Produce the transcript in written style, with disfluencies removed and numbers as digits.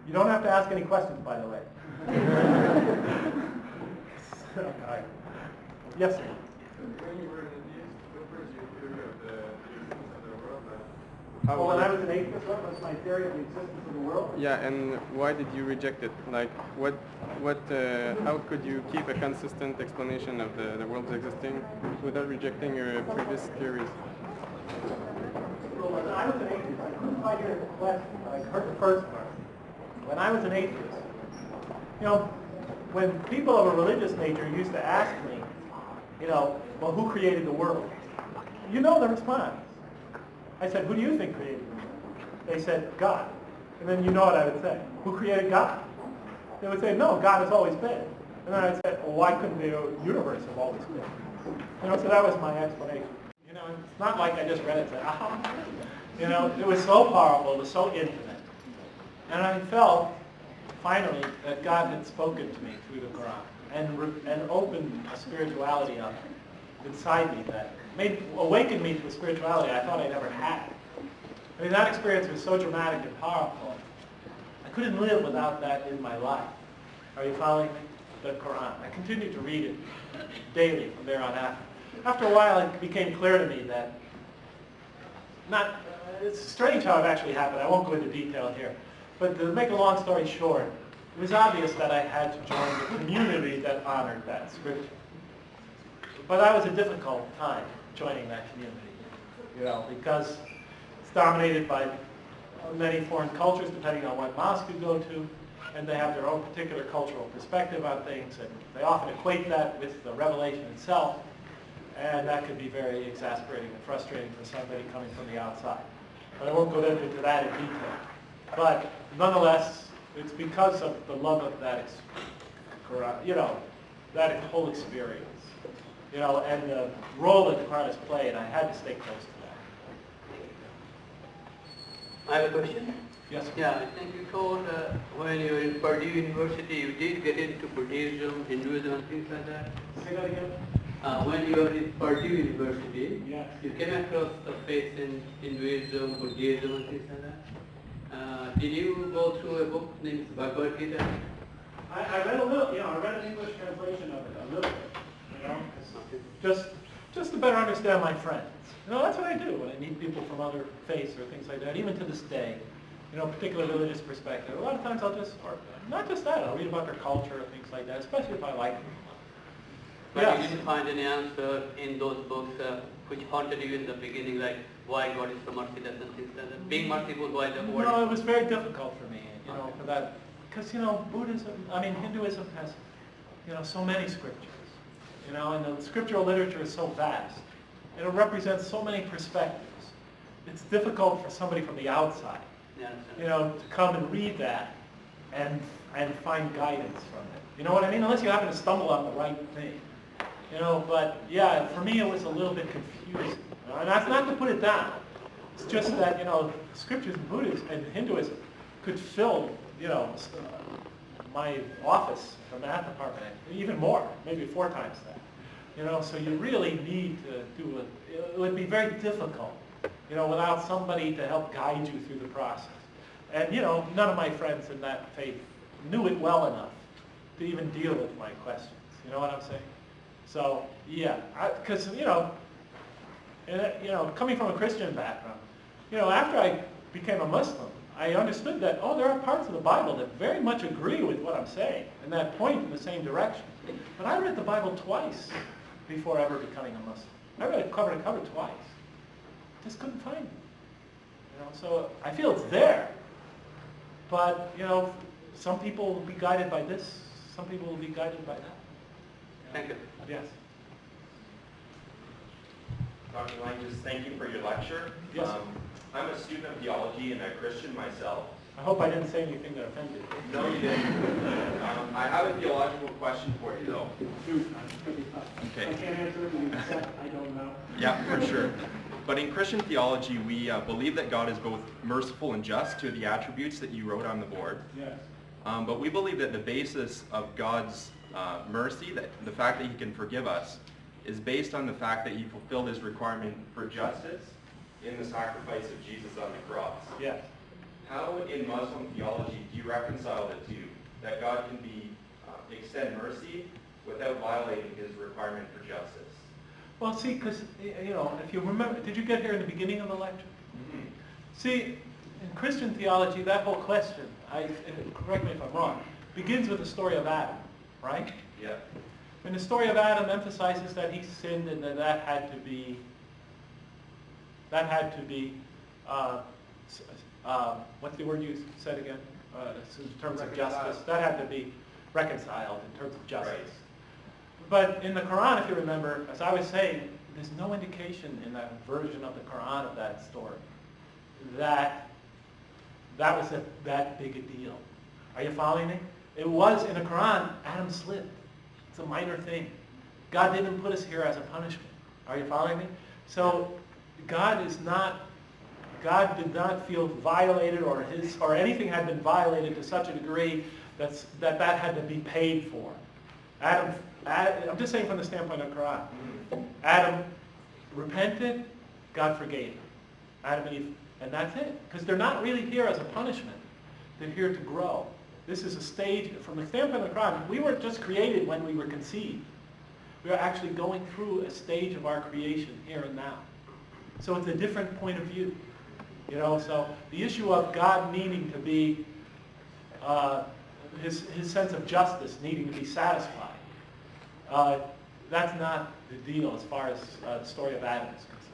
You don't have to ask any questions, by the way. Yes, sir. When you were an atheist, what was your theory of the existence of the world? Well, when I was an atheist, what was my theory of the existence of the world? Yeah, and why did you reject it? Like, how could you keep a consistent explanation of the world's existing without rejecting your previous theories? Well, when I was an atheist, I couldn't quite hear the question, but I heard the first part. When I was an atheist, when people of a religious nature used to ask me, well, who created the world? You know the response. I said, who do you think created the world? They said, God. And then you know what I would say. Who created God? They would say, no, God has always been. And then I'd say, well, why couldn't the universe have always been? So that was my explanation. It's not like I just read it and said, it was so powerful, it was so infinite. And I felt, finally, that God had spoken to me through the Quran and opened a spirituality up inside me that awakened me to a spirituality I thought I never had. I mean, that experience was so dramatic and powerful. I couldn't live without that in my life. Are you following me? The Quran. I continued to read it daily from there on after. After a while, it became clear to me that it's strange how it actually happened. I won't go into detail here. But to make a long story short, it was obvious that I had to join the community that honored that scripture. But that was a difficult time, joining that community, because it's dominated by many foreign cultures, depending on what mosque you go to, and they have their own particular cultural perspective on things, and they often equate that with the revelation itself, and that could be very exasperating and frustrating for somebody coming from the outside. But I won't go into that in detail. But nonetheless, it's because of the love of that, that whole experience, and the role that the Quran has played. I had to stay close to that. I have a question. Yes, sir. Yeah, I think you told when you were in Purdue University, you did get into Buddhism, Hinduism, and things like that. Say that again. When you were in Purdue University, yes, you came across the faith in Hinduism, Buddhism, and things like that. Did you go through a book named Bhagavad Gita? I read a little. I read an English translation of it a little bit. Just to better understand my friends. That's what I do when I meet people from other faiths or things like that. Even to this day, particular religious perspective. A lot of times or not just that. I'll read about their culture or things like that, especially if I like them. But yes. You didn't find any answer in those books which haunted you in the beginning, like why God is so merciless and things like that. Being merciful, why the word? No, it was very difficult for me, for that, because Hinduism has, so many scriptures, and the scriptural literature is so vast, and it represents so many perspectives. It's difficult for somebody from the outside, to come and read that and find guidance from it. You know what I mean? Unless you happen to stumble on the right thing. But yeah, for me it was a little bit confusing. And that's not to put it down. It's just that, scriptures in Buddhism and Hinduism could fill, my office, the math department, even more, maybe 4 times that. So you really need to do it. It would be very difficult, without somebody to help guide you through the process. And, none of my friends in that faith knew it well enough to even deal with my questions. You know what I'm saying? So, yeah, because, coming from a Christian background, after I became a Muslim, I understood that, there are parts of the Bible that very much agree with what I'm saying and that point in the same direction. But I read the Bible twice before ever becoming a Muslim. I read it cover to cover twice. Just couldn't find it. So I feel it's there. But, some people will be guided by this, some people will be guided by that. Thank you. Yes. Dr. Lang, just thank you for your lecture. Yes. I'm a student of theology and a Christian myself. I hope I didn't say anything that offended you. No, you didn't. I have a theological question for you, though. Okay. I can't answer it because I don't know. Yeah, for sure. But in Christian theology, we believe that God is both merciful and just to the attributes that you wrote on the board. Yes. But we believe that the basis of God's mercy, that the fact that he can forgive us, is based on the fact that he fulfilled his requirement for justice in the sacrifice of Jesus on the cross. Yes. How in Muslim theology do you reconcile reconcile the two, that God can extend mercy without violating his requirement for justice. Well, see, because, if you remember, did you get here in the beginning of the lecture? Mm-hmm. See, in Christian theology, that whole question, correct me if I'm wrong, begins with the story of Adam, right? Yeah. And the story of Adam emphasizes that he sinned and that had to be, what's the word you said again? In terms of justice. That had to be reconciled in terms of justice. Right. But in the Quran, if you remember, as I was saying, there's no indication in that version of the Quran of that story that was that big a deal. Are you following me? It was in the Quran, Adam slipped. It's a minor thing. God didn't put us here as a punishment. Are you following me? So God did not feel violated or anything had been violated to such a degree that had to be paid for. I'm just saying from the standpoint of the Quran. Adam repented, God forgave him. Adam and Eve, and that's it. Because they're not really here as a punishment. They're here to grow. This is a stage, from the standpoint of the Quran, we weren't just created when we were conceived. We are actually going through a stage of our creation here and now. So it's a different point of view. So the issue of God needing to be, his sense of justice needing to be satisfied, that's not the deal as far as the story of Adam is concerned.